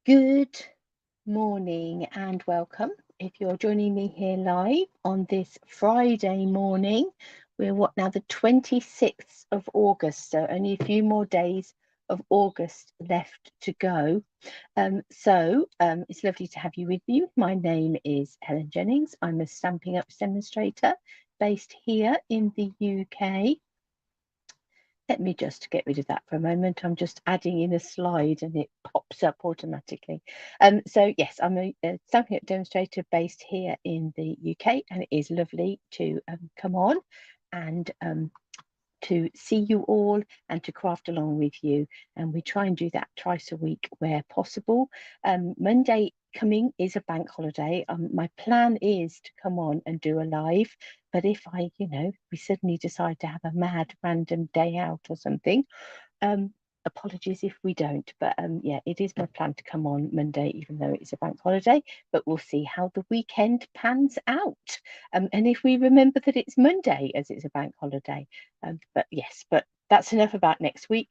Good morning and welcome. If you're joining me here live on this Friday morning, we're now the 26th of August, so only a few more days of August left to go. It's lovely to have you with me. My name is Helen Jennings. I'm a Stampin' Up demonstrator based here in the UK. Let me just get rid of that for a moment. I'm just adding in a slide and it pops up automatically. Yes, I'm a Stampin' Up demonstrator based here in the UK, and it is lovely to come on and to see you all and to craft along with you. And we try and do that twice a week where possible. Monday coming is a bank holiday. My plan is to come on and do a live, but if we suddenly decide to have a mad random day out or something, apologies if we don't, but yeah, it is my plan to come on Monday, even though it's a bank holiday, but we'll see how the weekend pans out. And if we remember that it's Monday as it's a bank holiday. But that's enough about next week.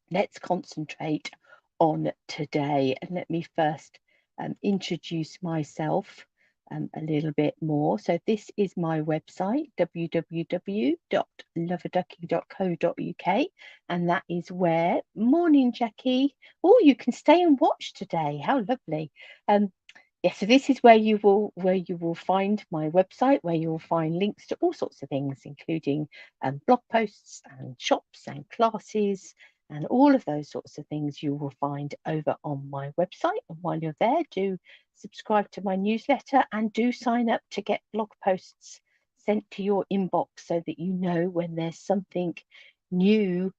Let's concentrate on today. And let me first introduce myself a little bit more. So this is my website, www.loveaduckie.co.uk, and that is where, morning Jackie, oh, you can stay and watch today, how lovely. So this is where you will find my website, where you will find links to all sorts of things, including blog posts and shops and classes and all of those sorts of things you will find over on my website. And while you're there, do subscribe to my newsletter and do sign up to get blog posts sent to your inbox so that you know when there's something new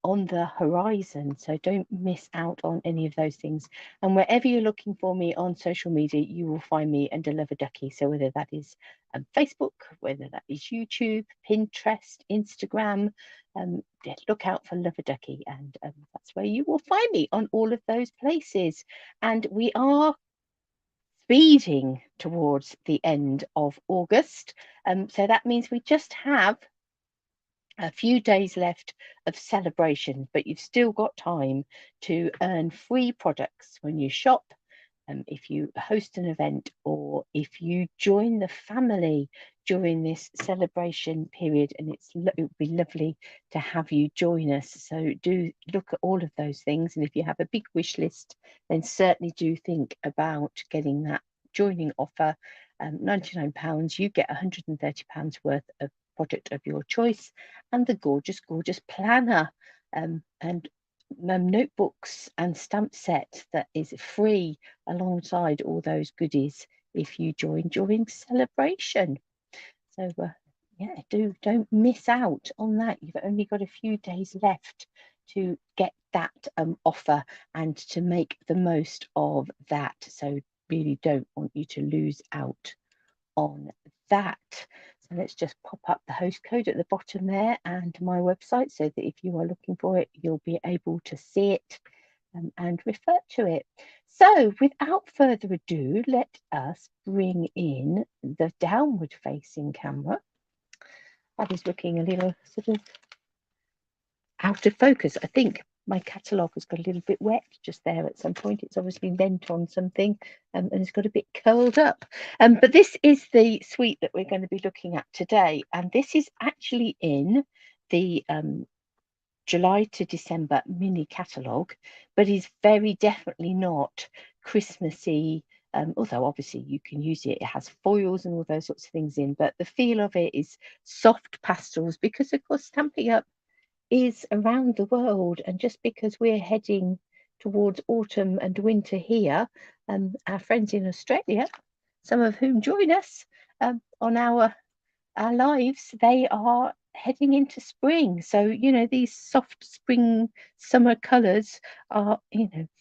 on the horizon. So don't miss out on any of those things. And wherever you're looking for me on social media, you will find me under Love-a-Duckie. So whether that is Facebook, whether that is YouTube, Pinterest, Instagram, look out for Love-a-Duckie, and that's where you will find me on all of those places. And we are speeding towards the end of August. So that means we just have a few days left of celebration, but you've still got time to earn free products when you shop, if you host an event, or if you join the family during this celebration period. And it would be lovely to have you join us. So do look at all of those things. And if you have a big wish list, then certainly do think about getting that joining offer. £99, you get £130 worth of product of your choice, and the gorgeous planner and notebooks and stamp set that is free alongside all those goodies if you join during celebration. So don't miss out on that. You've only got a few days left to get that offer and to make the most of that. So really don't want you to lose out on that. So let's just pop up the host code at the bottom there and my website, so that if you are looking for it, you'll be able to see it and refer to it. So without further ado, let us bring in the downward facing camera. That is looking a little sort of out of focus. I think my catalogue has got a little bit wet just there at some point. It's obviously lent on something and it's got a bit curled up. But this is the suite that we're going to be looking at today. And this is actually in the July to December mini catalogue, but is very definitely not Christmassy. Although obviously you can use it, it has foils and all those sorts of things in, but the feel of it is soft pastels, because of course Stampin' Up is around the world, and just because we're heading towards autumn and winter here, our friends in Australia, some of whom join us on our lives, they are heading into spring. So these soft spring summer colors are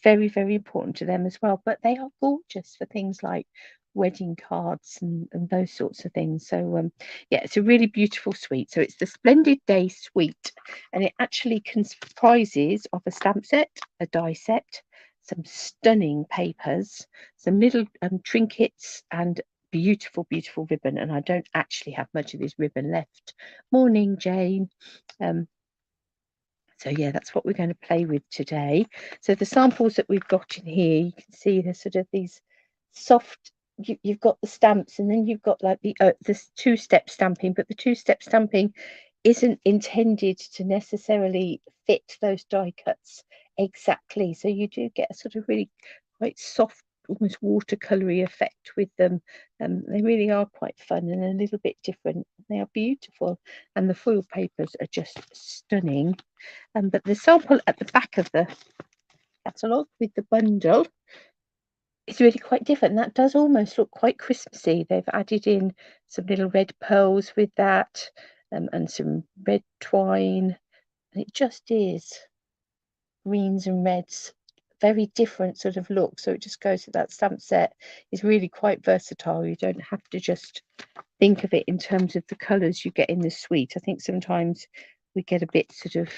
very, very important to them as well, but they are gorgeous for things like wedding cards and those sorts of things. So yeah, it's a really beautiful suite. So it's the Splendid Day suite, and it actually comprises of a stamp set, a die set, some stunning papers, some little trinkets, and beautiful ribbon. And I don't actually have much of this ribbon left. Morning, Jane. So yeah, that's what we're going to play with today. So the samples that we've got in here, you can see there's sort of these soft, you've got the stamps, and then you've got like this two-step stamping, but the two-step stamping isn't intended to necessarily fit those die cuts exactly. So you do get a sort of really quite soft, almost watercolory effect with them. They really are quite fun and a little bit different. They are beautiful, and the foil papers are just stunning. But the sample at the back of the catalogue with the bundle is really quite different. That does almost look quite Christmassy. They've added in some little red pearls with that, and some red twine, and it just is greens and reds, very different sort of look. So it just goes with that stamp set is really quite versatile. You don't have to just think of it in terms of the colours you get in the suite. I think sometimes we get a bit sort of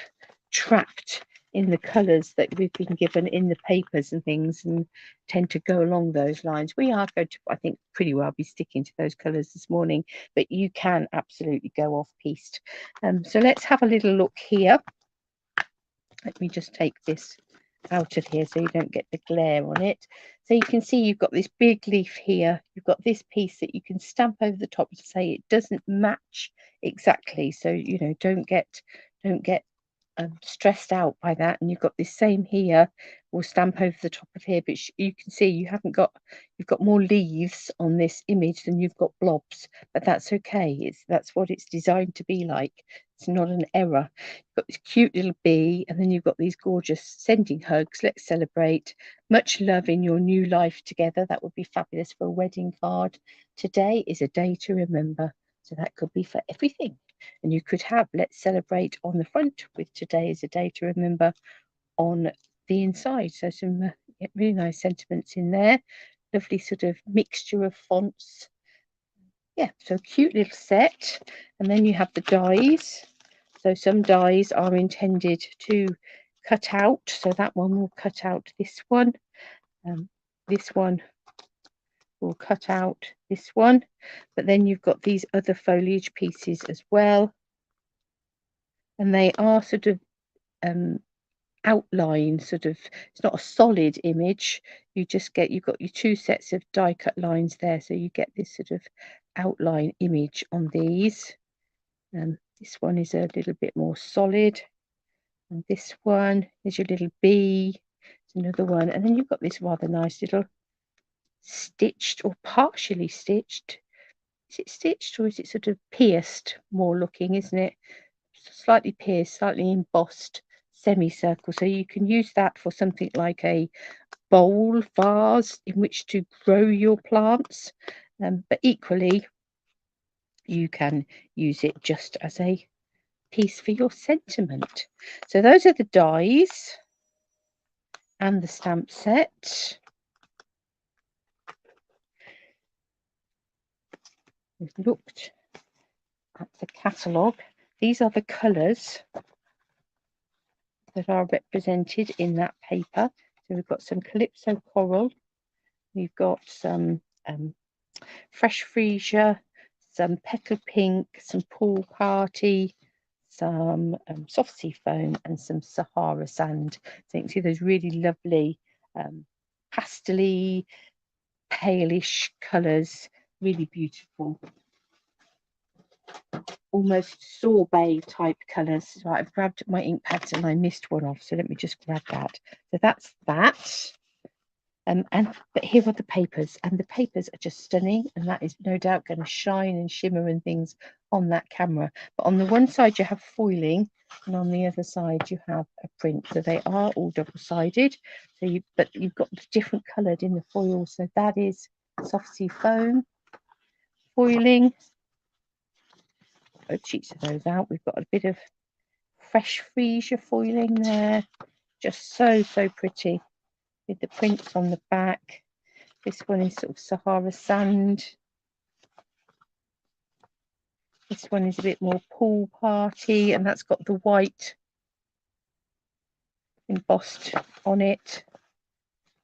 trapped in the colours that we've been given in the papers and things, and tend to go along those lines. We are going to, I think, pretty well be sticking to those colours this morning, but you can absolutely go off piste. So let's have a little look here. Let me just take this out of here so you don't get the glare on it. So you can see you've got this big leaf here. You've got this piece that you can stamp over the top to say it doesn't match exactly. So, you know, don't get stressed out by that. And you've got this same here, we'll stamp over the top of here, but you can see you've got more leaves on this image than you've got blobs, but that's okay. That's what it's designed to be like. It's not an error. You've got this cute little bee, and then you've got these gorgeous sending hugs. Let's celebrate. Much love in your new life together. That would be fabulous for a wedding card. Today is a day to remember. So that could be for everything. And you could have let's celebrate on the front with today is a day to remember on the inside. So some really nice sentiments in there. Lovely sort of mixture of fonts. Yeah, so cute little set. And then you have the dies. So some dies are intended to cut out. So that one will cut out this one. This one will cut out this one. But then you've got these other foliage pieces as well. And they are sort of outline, sort of, it's not a solid image. You've got your two sets of die cut lines there. So you get this sort of outline image on these. This one is a little bit more solid, and this one is your little bee. It's another one, and then you've got this rather nice little stitched or partially stitched. Is it stitched or is it sort of pierced more looking, isn't it? Slightly pierced, slightly embossed semicircle. So you can use that for something like a bowl vase in which to grow your plants, but equally you can use it just as a piece for your sentiment. So those are the dies and the stamp set. We've looked at the catalogue. These are the colours that are represented in that paper. So we've got some Calypso Coral, we've got some Fresh Freesia, some Petal Pink, some Pool Party, some Soft Sea Foam, and some Sahara Sand. So you can see those really lovely pastel-y, palish colours, really beautiful. Almost sorbet type colours. Right, I've grabbed my ink pads and I missed one off, so let me just grab that. So that's that. But here are the papers, and the papers are just stunning, and that is no doubt going to shine and shimmer and things on that camera. But on the one side you have foiling, and on the other side you have a print. So they are all double-sided. But you've got different coloured in the foil. So that is Soft Sea Foam foiling. Both sheets of those out. We've got a bit of Fresh Freesia foiling there. Just so pretty with the prints on the back. This one is sort of Sahara Sand. This one is a bit more Pool Party, and that's got the white embossed on it.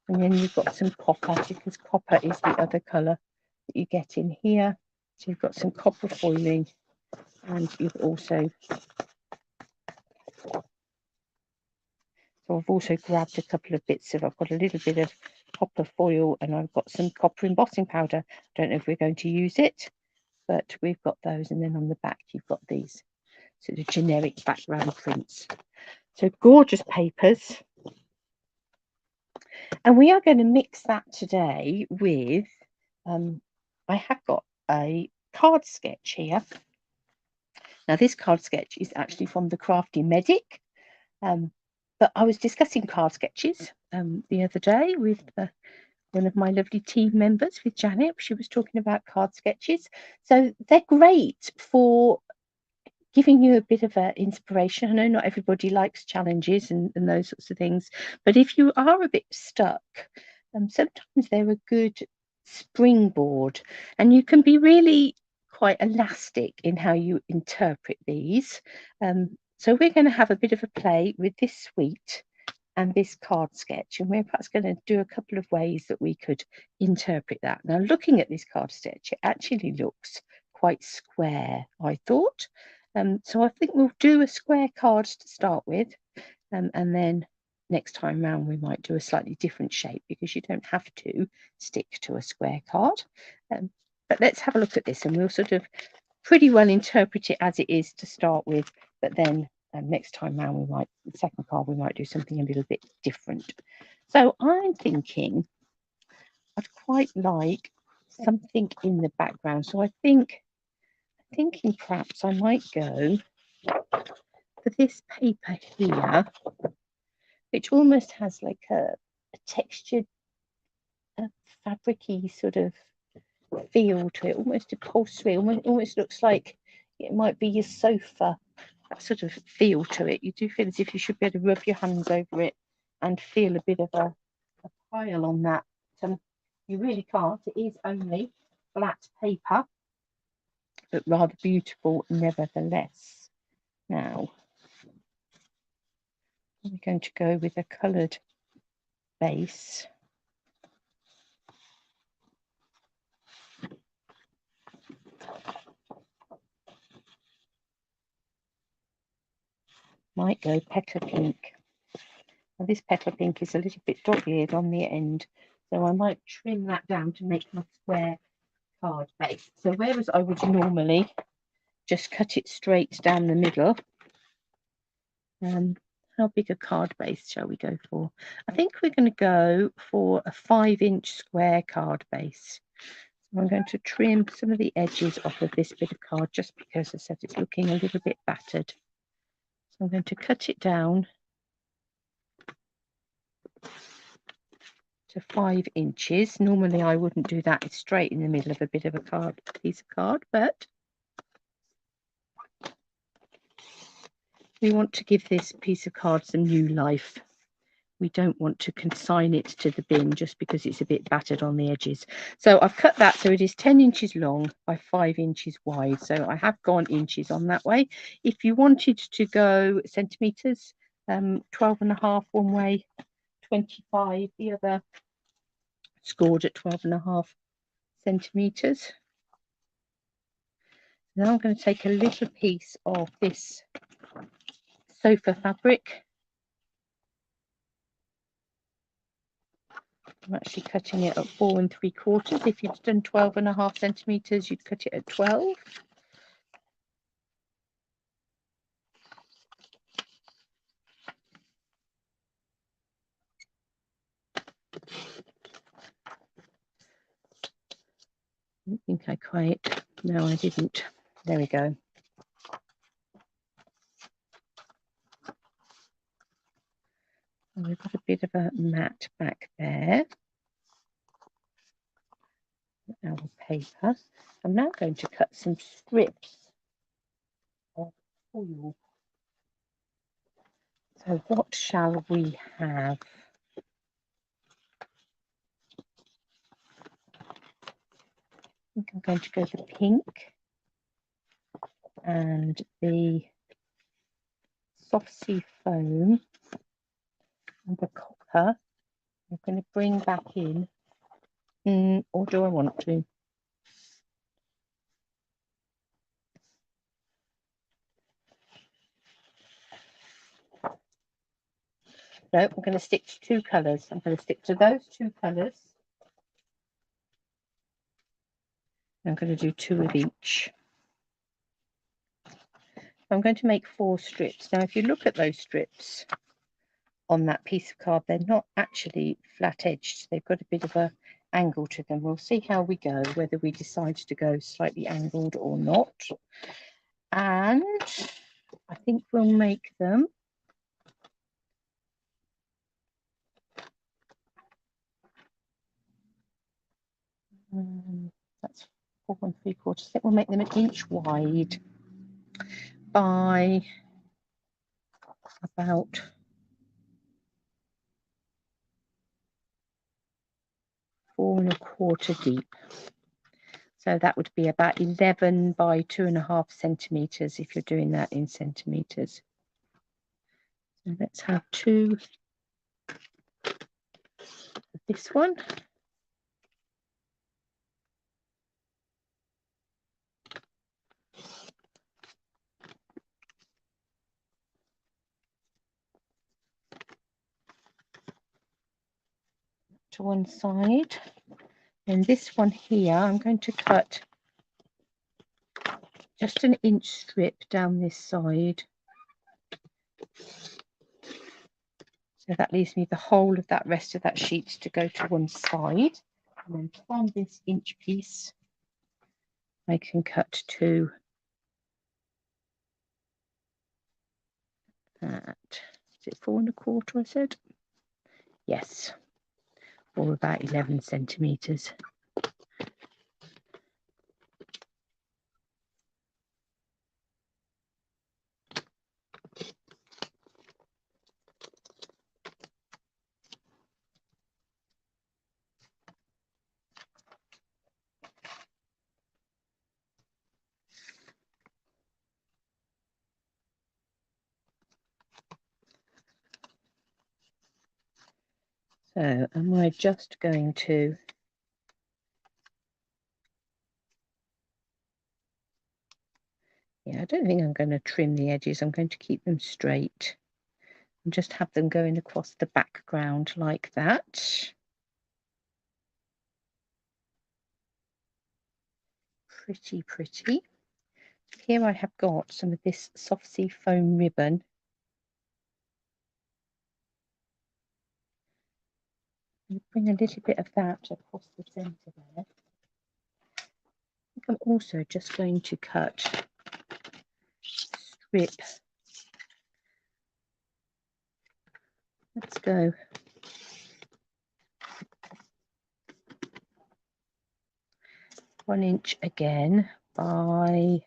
And then you've got some copper, because copper is the other colour that you get in here. So you've got some copper foiling, and you've also So I've also grabbed a couple of bits of, I've got a little bit of copper foil and I've got some copper embossing powder. I don't know if we're going to use it, but we've got those. And then on the back, you've got these sort of generic background prints. So gorgeous papers. And we are going to mix that today with, I have got a card sketch here. Now this card sketch is actually from the Crafty Medic. But I was discussing card sketches the other day with one of my lovely team members, with Janet. She was talking about card sketches. So they're great for giving you a bit of inspiration. I know not everybody likes challenges and those sorts of things, but if you are a bit stuck, sometimes they're a good springboard, and you can be really quite elastic in how you interpret these. So we're going to have a bit of a play with this suite and this card sketch, and we're perhaps going to do a couple of ways that we could interpret that. Now, looking at this card sketch, it actually looks quite square, I thought. So I think we'll do a square card to start with, and then next time round we might do a slightly different shape, because you don't have to stick to a square card. But let's have a look at this, and we'll sort of pretty well interpret it as it is to start with, but then next time round we might, the second card, we might do something a little bit different. So I'm thinking I'd quite like something in the background. So I'm thinking perhaps I might go for this paper here, which almost has like a textured, fabricy sort of feel to it, almost upholstery, almost looks like it might be your sofa, that sort of feel to it. You do feel as if you should be able to rub your hands over it and feel a bit of a pile on that. You really can't. It is only flat paper, but rather beautiful nevertheless. Now, I'm going to go with a coloured base. Might go petal pink. Now this petal pink is a little bit dog-eared on the end, so I might trim that down to make my square card base. So whereas I would normally just cut it straight down the middle, how big a card base shall we go for? I think we're going to go for a 5-inch square card base. So I'm going to trim some of the edges off of this bit of card, just because I said it's looking a little bit battered. So I'm going to cut it down to 5 inches. Normally I wouldn't do that. It's straight in the middle of a bit of a piece of card, but we want to give this piece of card some new life. We don't want to consign it to the bin just because it's a bit battered on the edges. So I've cut that so it is 10 inches long by 5 inches wide. So I have gone inches on that way. If you wanted to go centimetres, 12.5 one way, 25 the other, scored at 12.5 centimetres. Now I'm going to take a little piece of this sofa fabric. I'm actually cutting it at 4 3/4. If you'd done 12.5 centimetres, you'd cut it at 12. I don't think I quite, no I didn't. There we go. And we've got a bit of a mat back there. Our paper. I'm now going to cut some strips of foil. So what shall we have? I think I'm going to go for pink and the soft sea foam and the copper. I'm going to bring back in, or do I want to? No, I'm going to stick to 2 colours. I'm going to stick to those 2 colours. I'm going to do 2 of each. I'm going to make 4 strips. Now, if you look at those strips on that piece of card, they're not actually flat edged. They've got a bit of a angle to them. We'll see how we go, whether we decide to go slightly angled or not. And I think we'll make them that's 4 3/4. I think we'll make them 1 inch wide by about 4 1/4 deep. So that would be about 11 by 2.5 centimeters if you're doing that in centimeters. So let's have 2 of this one. To one side. And this one here, I'm going to cut just 1 inch strip down this side. So that leaves me the whole of that rest of that sheet to go to one side. And then from this inch piece, I can cut to that. Is it 4 1/4 I said? Yes, or about 11 centimeters. So am I just going to I don't think I'm going to trim the edges. I'm going to keep them straight and just have them going across the background like that. Pretty, pretty. Here I have got some of this soft sea foam ribbon. And bring a little bit of that across the centre there. I think I'm also just going to cut strip. Let's go 1 inch again by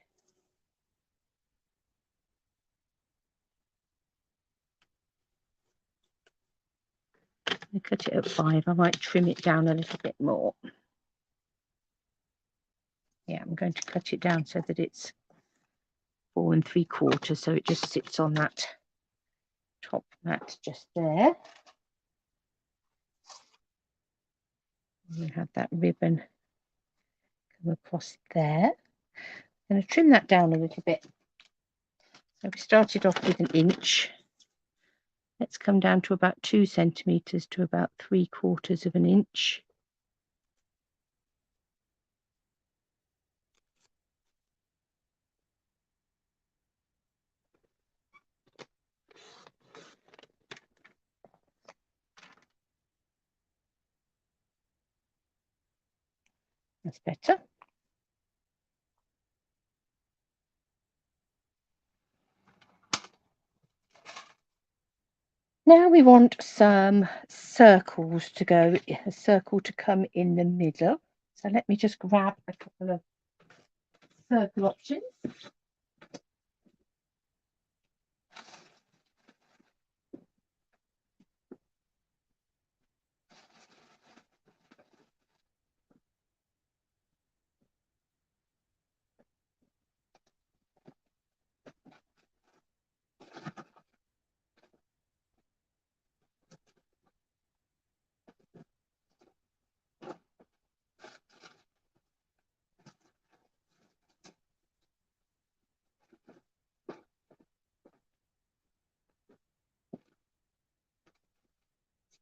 I cut it at 5. I might trim it down a little bit more. Yeah, I'm going to cut it down so that it's 4 3/4, so it just sits on that top mat just there. And we have that ribbon come across there. I'm going to trim that down a little bit. So we started off with 1 inch. Let's come down to about 2 centimeters to about 3/4 of an inch. That's better. Now we want some circles to go, a circle to come in the middle. So let me just grab a couple of circle options.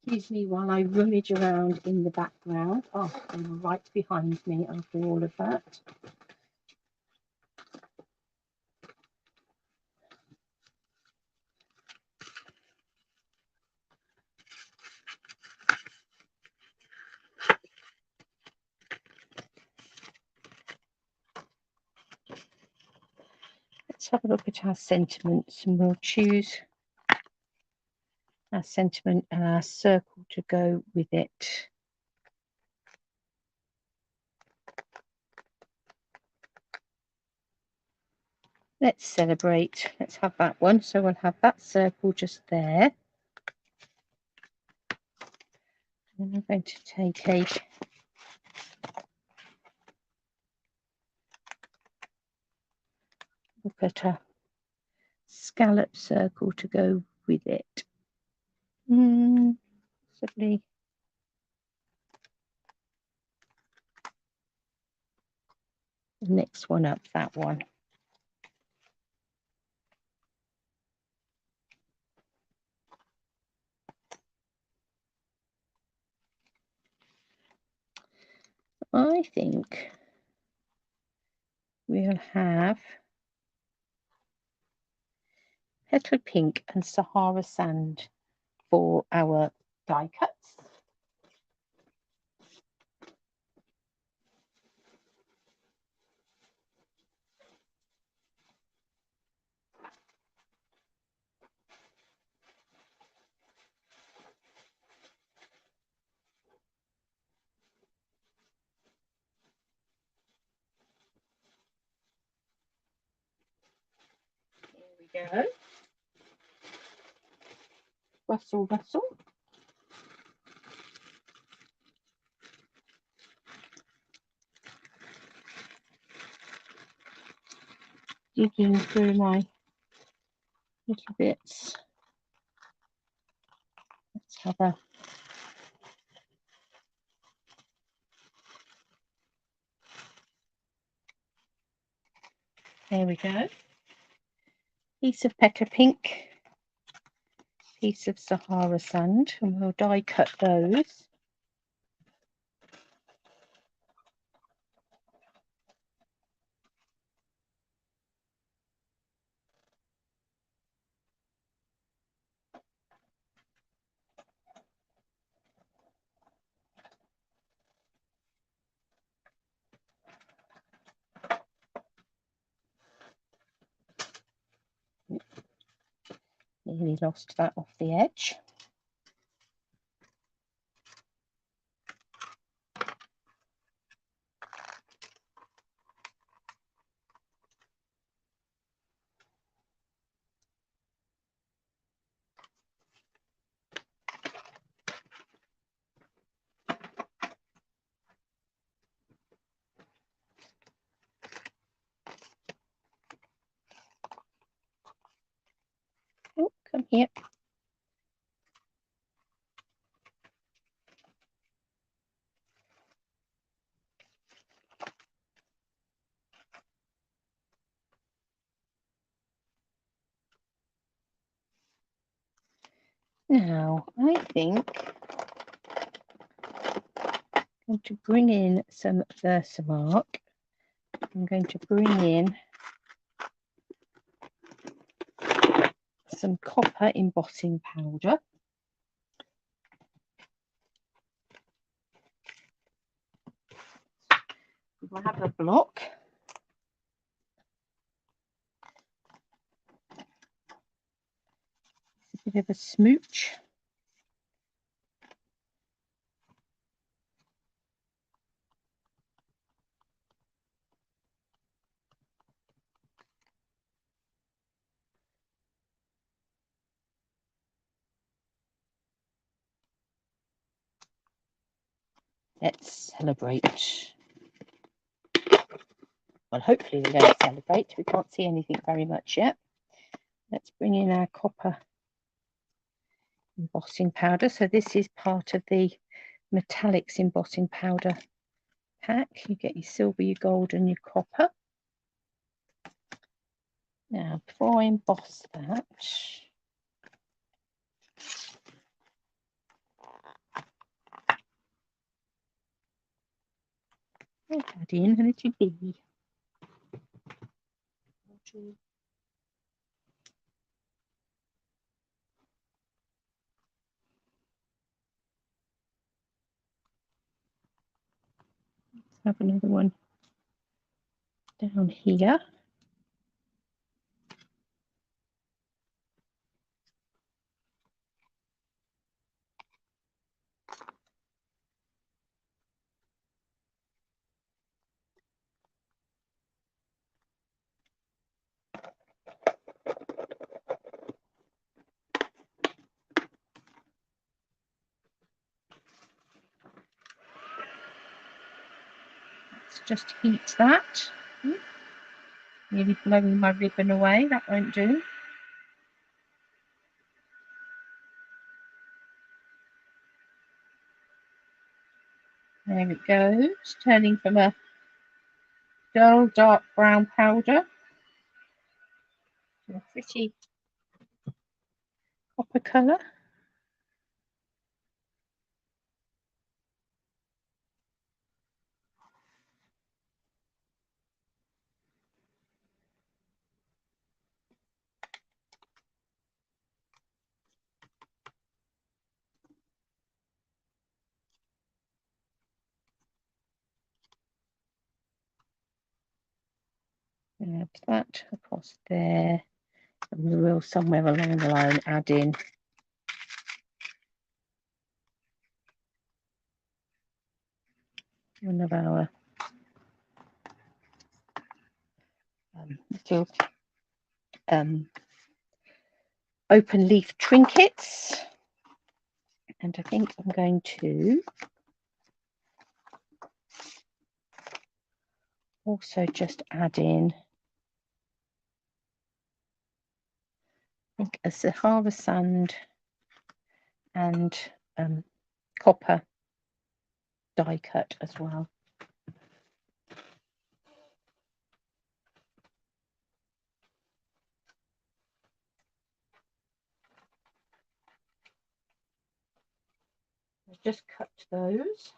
Excuse me while I rummage around in the background. Oh, they were right behind me after all of that. Let's have a look at our sentiments, and we'll choose our sentiment and our circle to go with it. Let's celebrate. Let's have that one. So we'll have that circle just there. And I'm going to take a look at a scallop circle to go with it. Possibly the next one up, that one. I think we'll have petal pink and Sahara sand for our die cuts. Here we go. Rustle, rustle. Digging through my little bits. Let's have a there we go. Piece of petal pink, piece of Sahara sand, and we'll die cut those. Nearly lost that off the edge. Oh, come here. Now, I think I'm going to bring in some Versamark. I'm going to bring in some copper embossing powder. We'll have a block. A bit of a smooch. Let's celebrate. Well, hopefully we're going to celebrate. We can't see anything very much yet. Let's bring in our copper embossing powder. So this is part of the metallics embossing powder pack. You get your silver, your gold, and your copper. Now, before I emboss that, add in a little bee. Let's have another one down here. Let's just heat that. Nearly blowing my ribbon away, that won't do. There it goes, turning from a dull dark brown powder to a pretty copper colour. Add that across there, and we will somewhere along the line add in one of our little open leaf trinkets, and I think I'm going to also just add in, I think, a Sahara sand and copper die cut as well. I'll just cut those.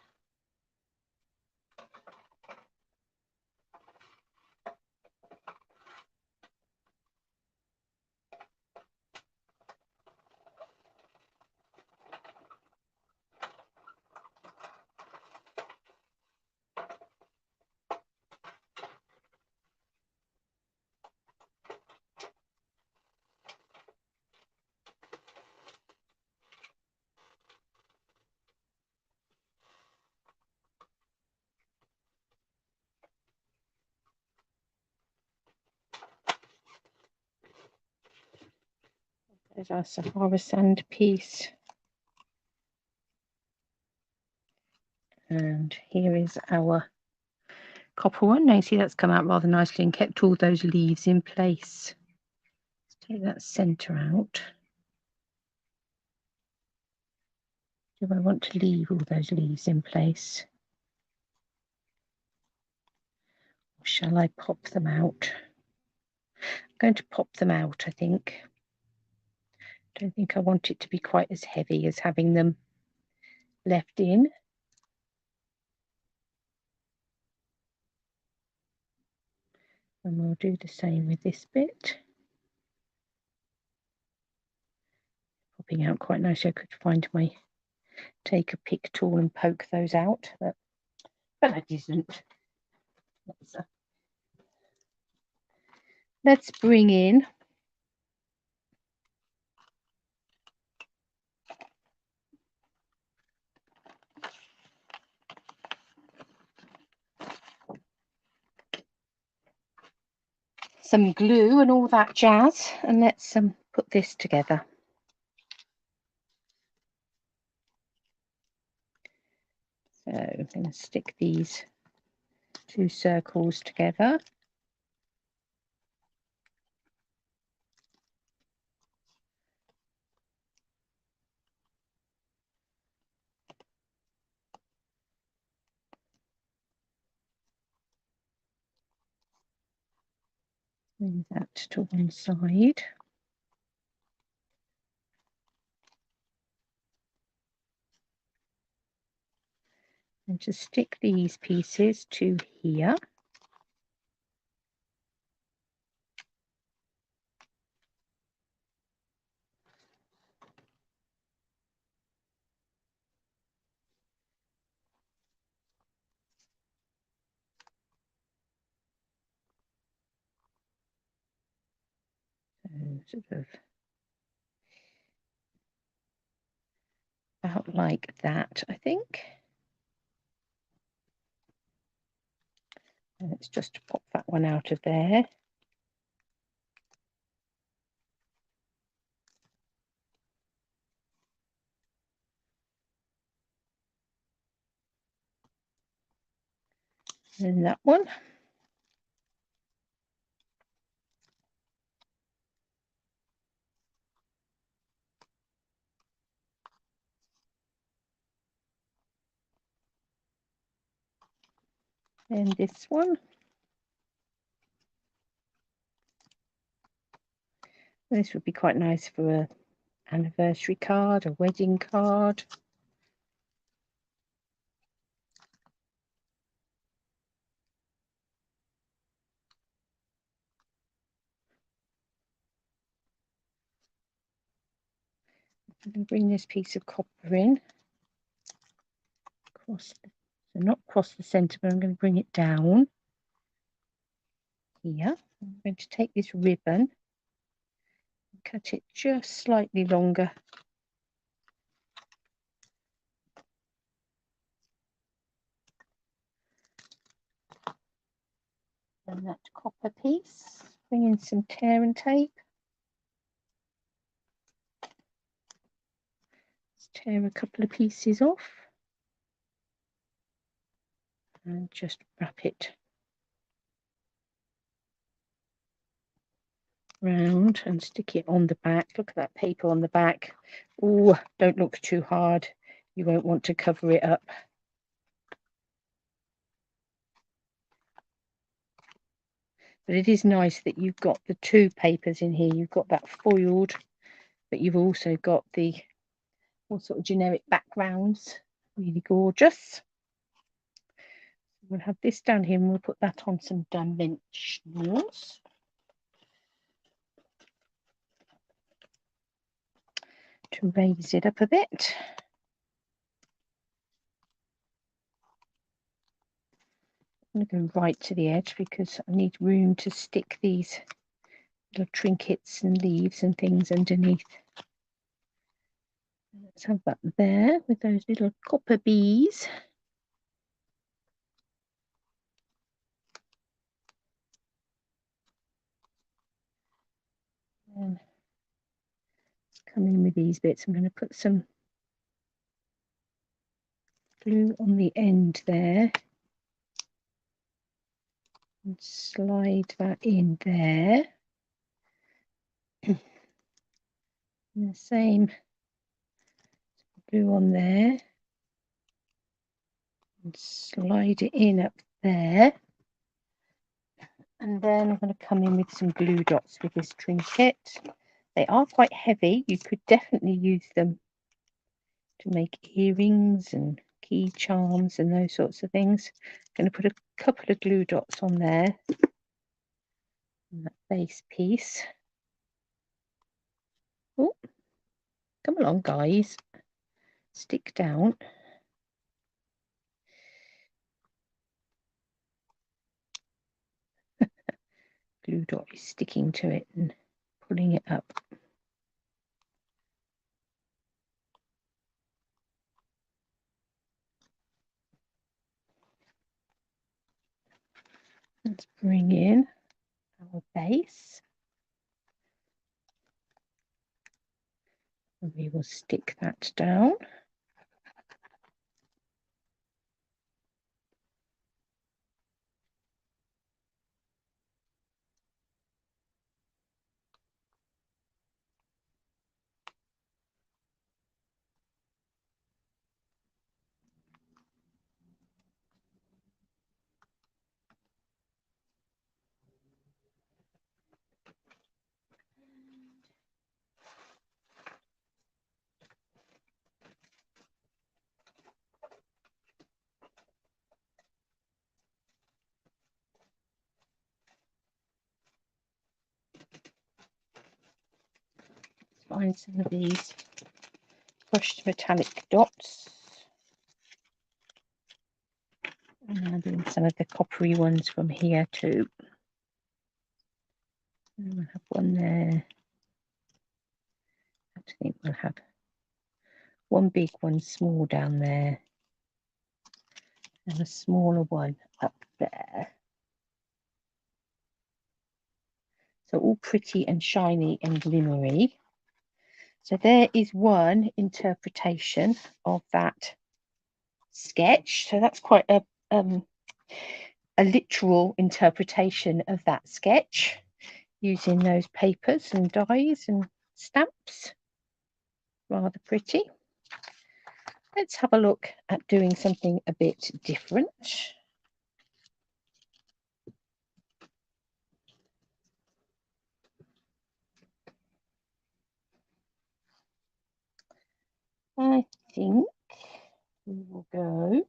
There's our Sahara sand piece. And here is our copper one. Now you see that's come out rather nicely and kept all those leaves in place. Let's take that centre out. Do I want to leave all those leaves in place? Or shall I pop them out? I'm going to pop them out, I think. I don't think I want it to be quite as heavy as having them left in. And we'll do the same with this bit. Popping out quite nicely. I could find my take a pick tool and poke those out, but I didn't. Let's bring in some glue and all that jazz, and let's put this together. So I'm going to stick these two circles together. Bring that to one side. And just stick these pieces to here. So sort of about like that, I think. And let's just pop that one out of there. And that one. And this one. This would be quite nice for an anniversary card, a wedding card. I'm going to bring this piece of copper in, so not across the centre, but I'm going to bring it down here. I'm going to take this ribbon and cut it just slightly longer. And that copper piece, bring in some tear and tape. Let's tear a couple of pieces off and just wrap it round and stick it on the back. Look at that paper on the back. Oh, don't look too hard. You won't want to cover it up. But it is nice that you've got the two papers in here. You've got that foiled, but you've also got the all sort of generic backgrounds. Really gorgeous. We'll have this down here and we'll put that on some dimensionals. To raise it up a bit. I'm going to go right to the edge because I need room to stick these little trinkets and leaves and things underneath. Let's have that there with those little copper bees. And let's come in with these bits. I'm going to put some glue on the end there and slide that in there. And the same glue on there and slide it in up there. And then I'm going to come in with some glue dots with this trinket. They are quite heavy. You could definitely use them to make earrings and key charms and those sorts of things. I'm going to put a couple of glue dots on there. And that base piece. Oh, come along, guys. Stick down. Glue dot is sticking to it and pulling it up. Let's bring in our base. And we will stick that down. find some of these brushed metallic dots. And then some of the coppery ones from here too. And we'll have one there. I think we'll have one big, one small down there, and a smaller one up there. So all pretty and shiny and glimmery. So there is one interpretation of that sketch. So that's quite a literal interpretation of that sketch using those papers and dies and stamps. Rather pretty. Let's have a look at doing something a bit different. I think we will go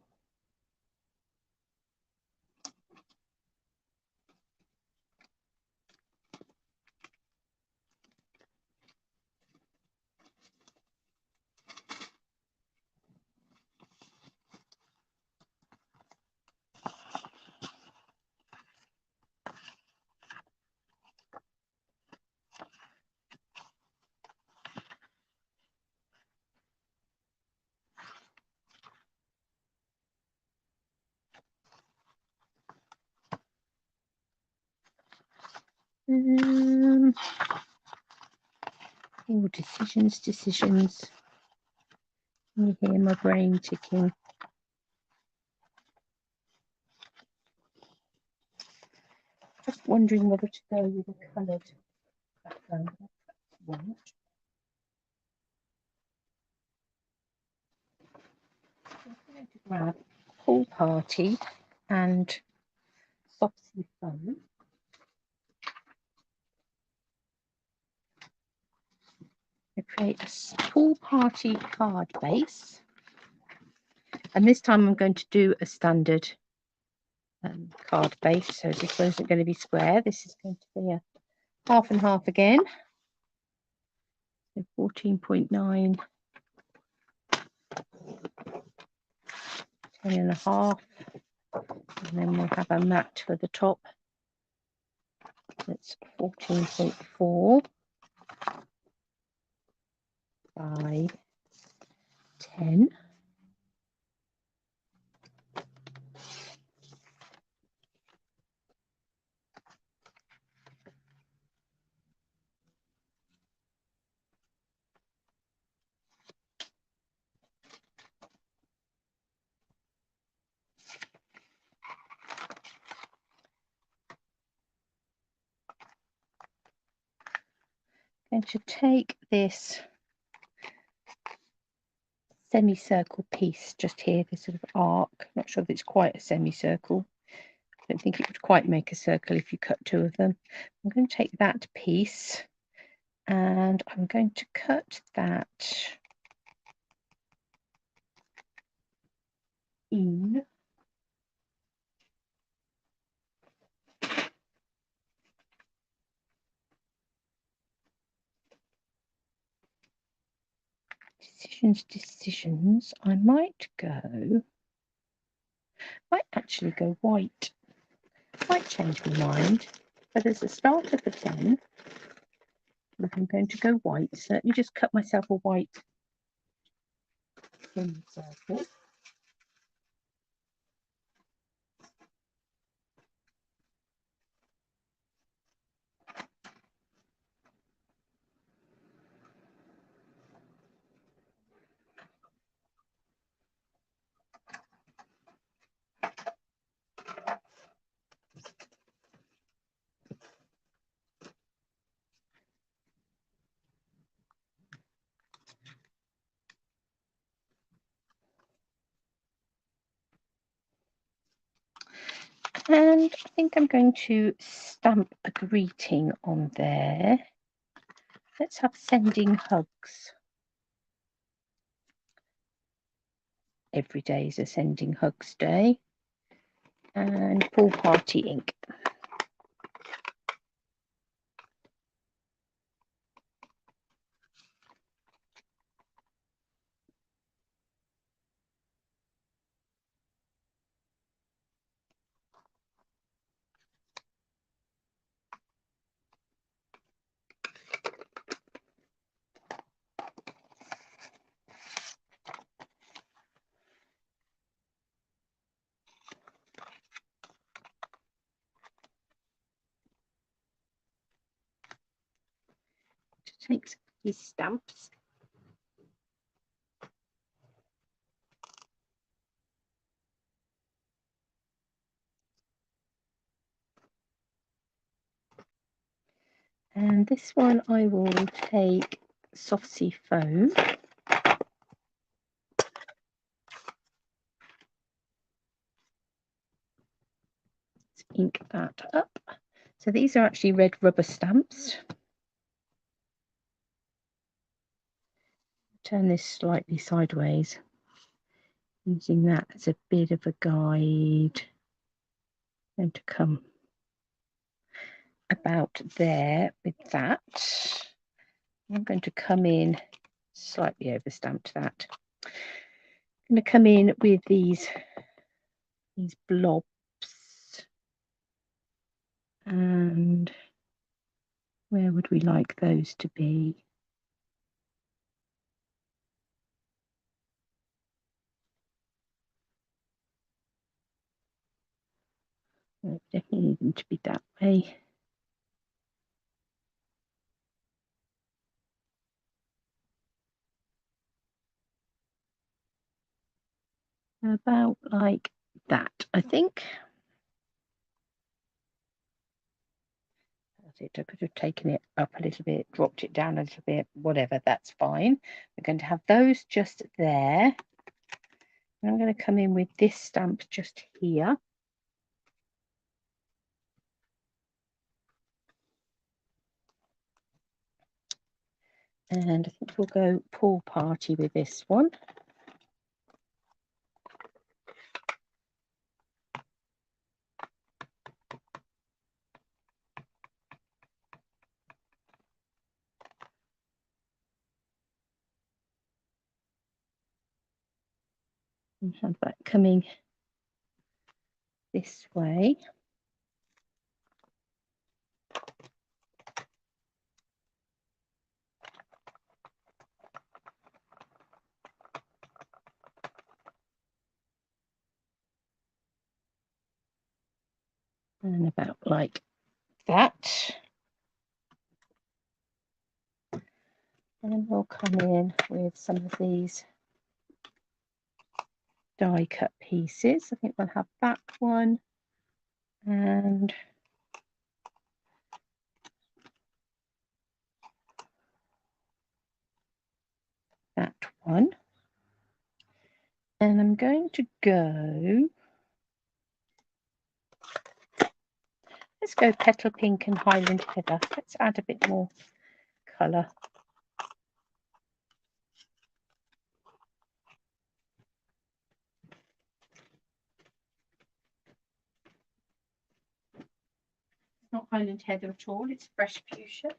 oh, decisions. You hear my brain ticking. Just wondering whether to go with a coloured background. I'm going to grab Pool Party and Softly Fun. I create a Pool Party card base, and this time I'm going to do a standard card base. So this one isn't going to be square. This is going to be a half and half again. So 14.9, 10 and a half, and then we'll have a mat for the top. That's 14.4 by 10. Going to take this semicircle piece just here, this sort of arc. Not sure if it's quite a semicircle. I don't think it would quite make a circle if you cut two of them. I'm going to take that piece and I'm going to cut that in. Decisions. I might actually go white. Might change my mind, but as a start of the 10, I'm going to go white. So let me just cut myself a white circle. And I think I'm going to stamp a greeting on there. Let's have sending hugs. Every day is a sending hugs day. And Pool Party ink. take some of these stamps. And this one I will take soft sea foam. Let's ink that up. So these are actually red rubber stamps. Turn this slightly sideways, using that as a bit of a guide. Going to come about there with that. I'm going to come in, slightly over stamped that. I'm going to come in with these blobs, and where would we like those to be? Definitely need them to be that way. About like that, I think. That's it. I could have taken it up a little bit, dropped it down a little bit, whatever, that's fine. We're going to have those just there. And I'm going to come in with this stamp just here. And I think we'll go pool party with this one. And have that coming this way. And about like that. And then we'll come in with some of these die cut pieces. I think we'll have that one and that one. And I'm going to go, let's go Petal Pink and Highland Heather. Let's add a bit more colour. Not Highland Heather at all, it's fresh fuchsia.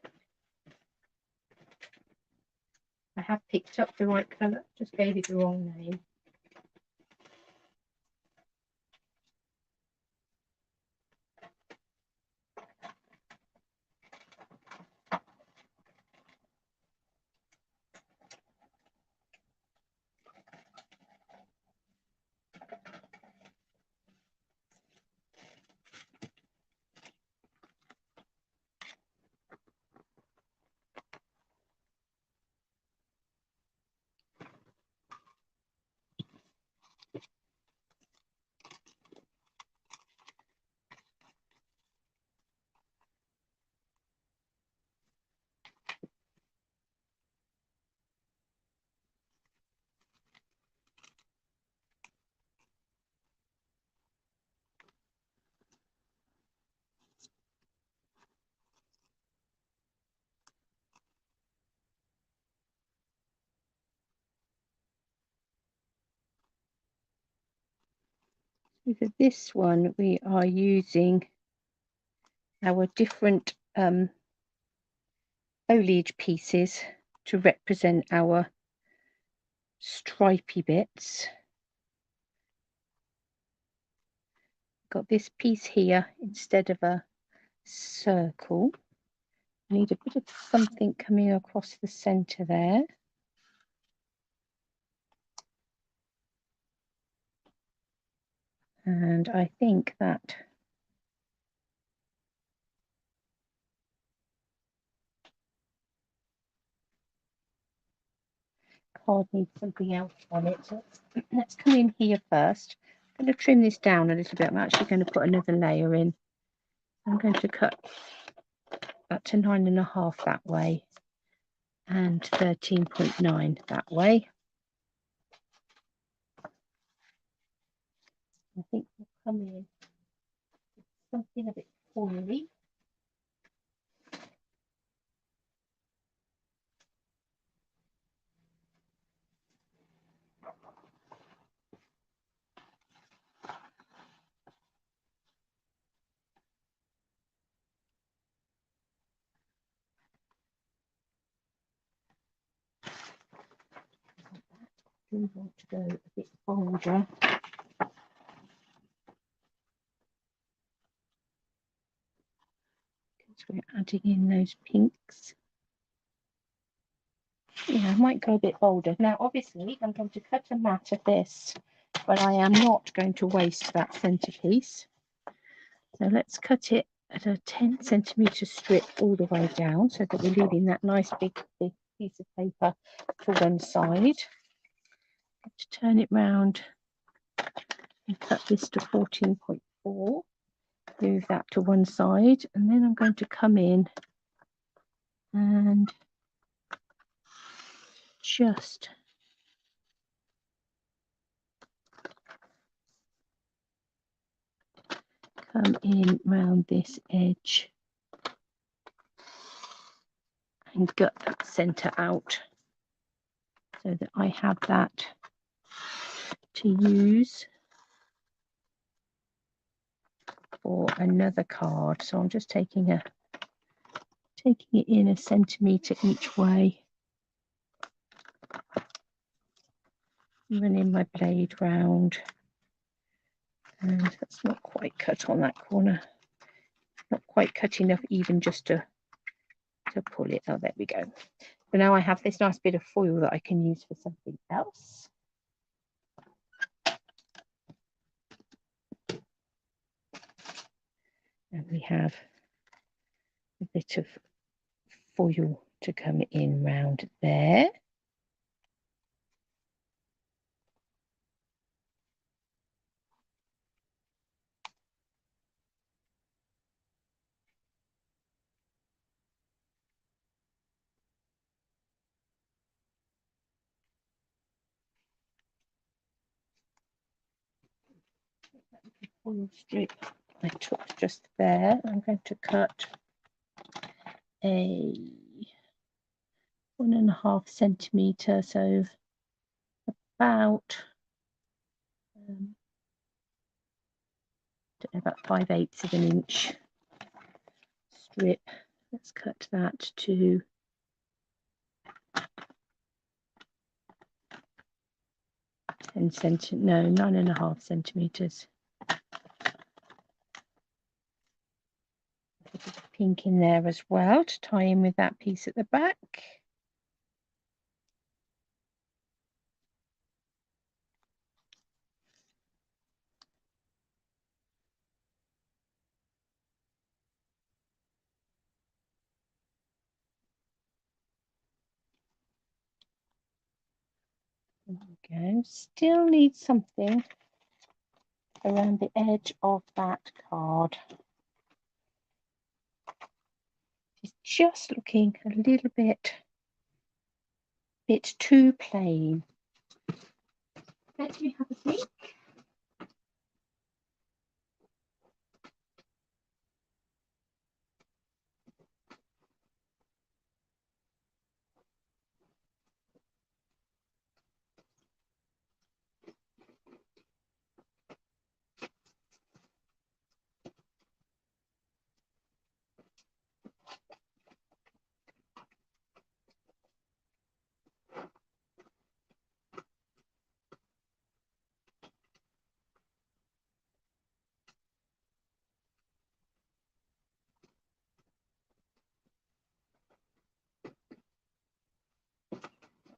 I have picked up the right colour, just gave it the wrong name. So for this one, we are using our different foliage pieces to represent our stripy bits. Got this piece here instead of a circle. I need a bit of something coming across the centre there. And I think that card needs something else on it. So let's come in here first. I'm going to trim this down a little bit. I'm actually going to put another layer in. I'm going to cut that to 9.5 that way and 13.9 that way. I think we'll come in with something a bit foily. We want to go a bit bolder. Because we're adding in those pinks. Yeah, I might go a bit bolder. Now, obviously, I'm going to cut a mat of this, but I am not going to waste that centerpiece. So let's cut it at a 10cm strip all the way down so that we're leaving that nice big piece of paper to one side. To turn it round and cut this to 14.4. Move that to one side, and then I'm going to come in and just come in round this edge and gut that center out so that I have that to use for another card. So I'm just taking it in a centimetre each way, running my blade round, and that's not quite cut on that corner, not quite cut enough even just to pull it. Oh, there we go. So now I have this nice bit of foil that I can use for something else. And we have a bit of foil to come in round there. Foil strip I took just there. I'm going to cut a 1.5 centimetre, so about 5/8 of an inch strip. Let's cut that to 9.5 centimetres. A bit of pink in there as well to tie in with that piece at the back. There we go. Still need something around the edge of that card. It's just looking a little bit too plain. Let me have a think.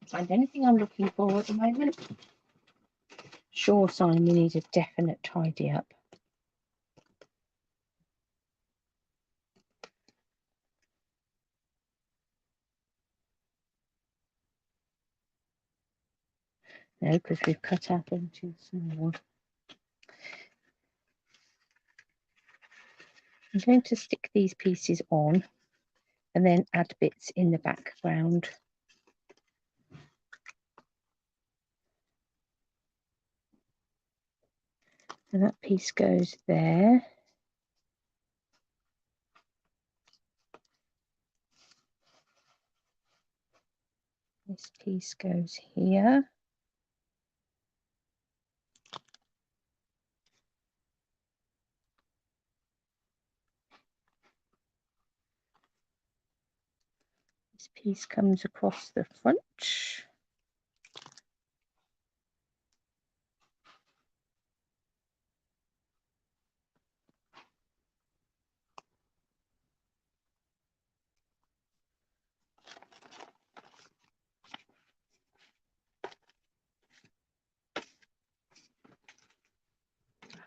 Find anything I'm looking for at the moment. Sure sign we need a definite tidy up. No, because we've cut our thing too small. I'm going to stick these pieces on and then add bits in the background. And that piece goes there. This piece goes here. This piece comes across the front.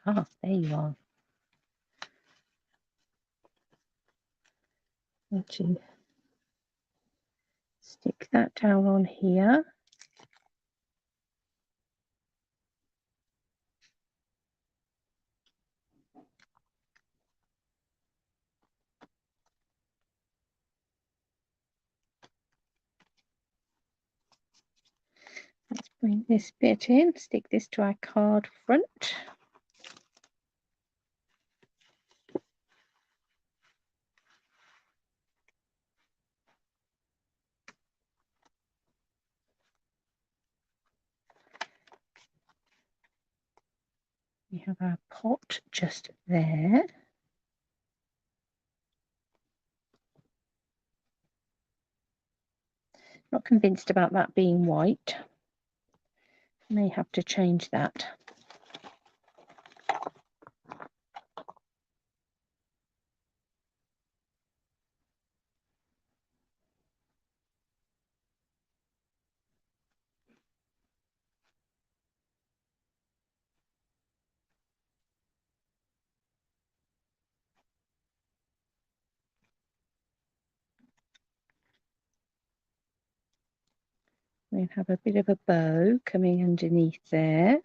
Ah, there you are. Going to stick that down on here. Let's bring this bit in, stick this to our card front. We have our pot just there. Not convinced about that being white. May have to change that. We have a bit of a bow coming underneath there.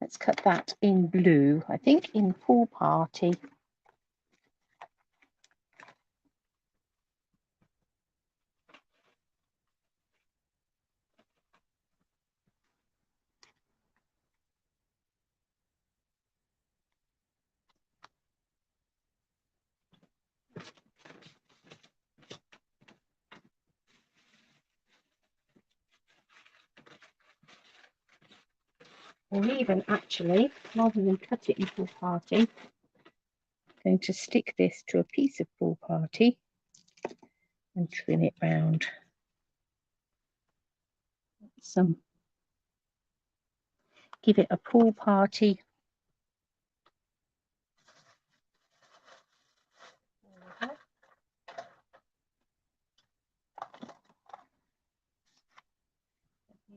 Let's cut that in blue, I think in Pool Party. Or even actually, rather than cut it in Pool Party, I'm going to stick this to a piece of Pool Party and trim it round. Give it a Pool Party.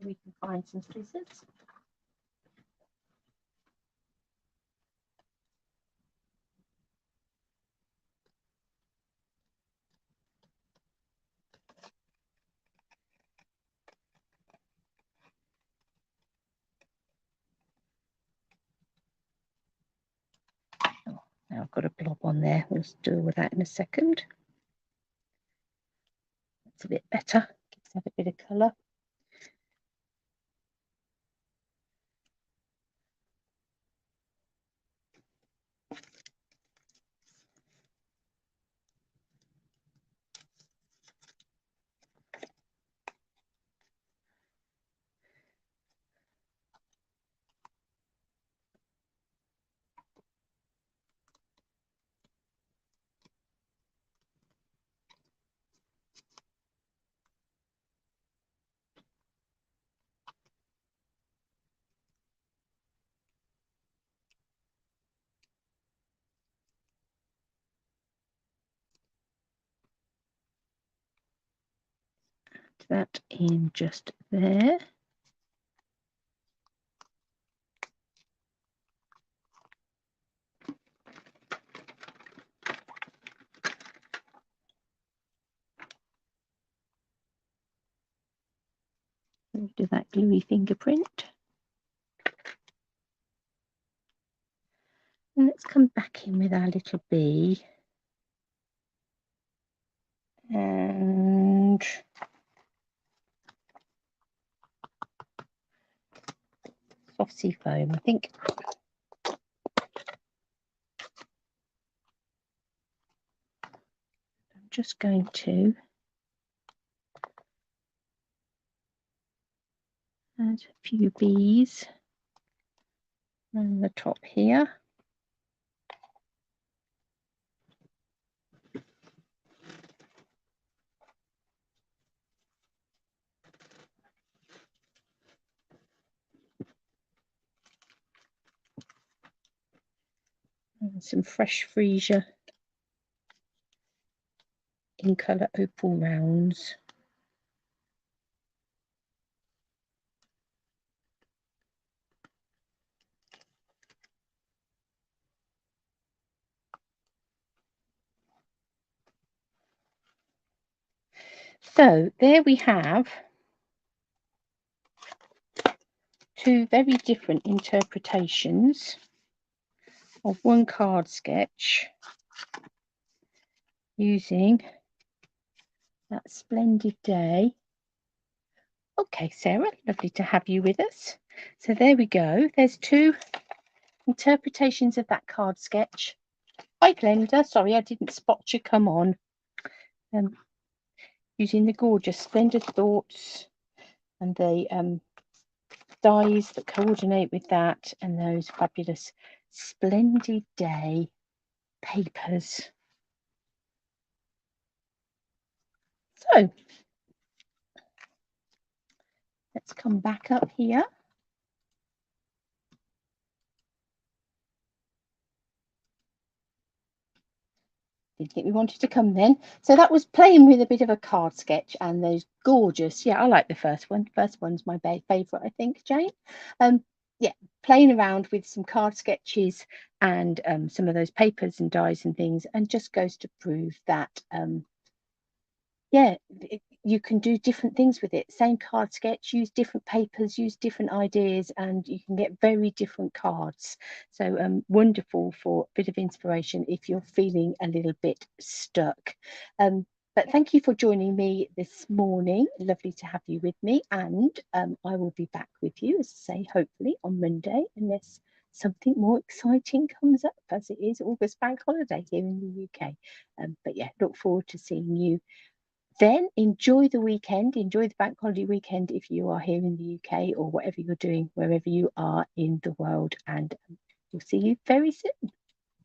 We can find some scissors. Now I've got a blob on there. We'll deal with that in a second. That's a bit better. Gives it a bit of colour. That in just there. rid of that gluey fingerprint. And let's come back in with our little bee. And soft sea foam, I think. I'm just going to add a few bees on the top here. And some fresh freesia in colour opal rounds. So there we have two very different interpretations of one card sketch using that Splendid Day. Okay, Sarah, lovely to have you with us. So there we go. There's two interpretations of that card sketch. Hi, Glenda. Sorry, I didn't spot you. Come on. Using the gorgeous Splendid Thoughts and the dies that coordinate with that, and those fabulous Splendid Day papers. So let's come back up here. Didn't think we wanted to come then. So that was playing with a bit of a card sketch and those gorgeous, yeah, I like the first one. First one's my favourite, I think, Jane. Yeah, playing around with some card sketches and some of those papers and dies and things, and just goes to prove that yeah, you can do different things with it. Same card sketch, use different papers, use different ideas, and you can get very different cards. So wonderful for a bit of inspiration if you're feeling a little bit stuck. But thank you for joining me this morning. Lovely to have you with me, and I will be back with you, as I say, hopefully on Monday, unless something more exciting comes up, as it is August bank holiday here in the UK. But yeah, look forward to seeing you then. Enjoy the weekend, enjoy the bank holiday weekend if you are here in the UK, or whatever you're doing, wherever you are in the world, and we'll see you very soon.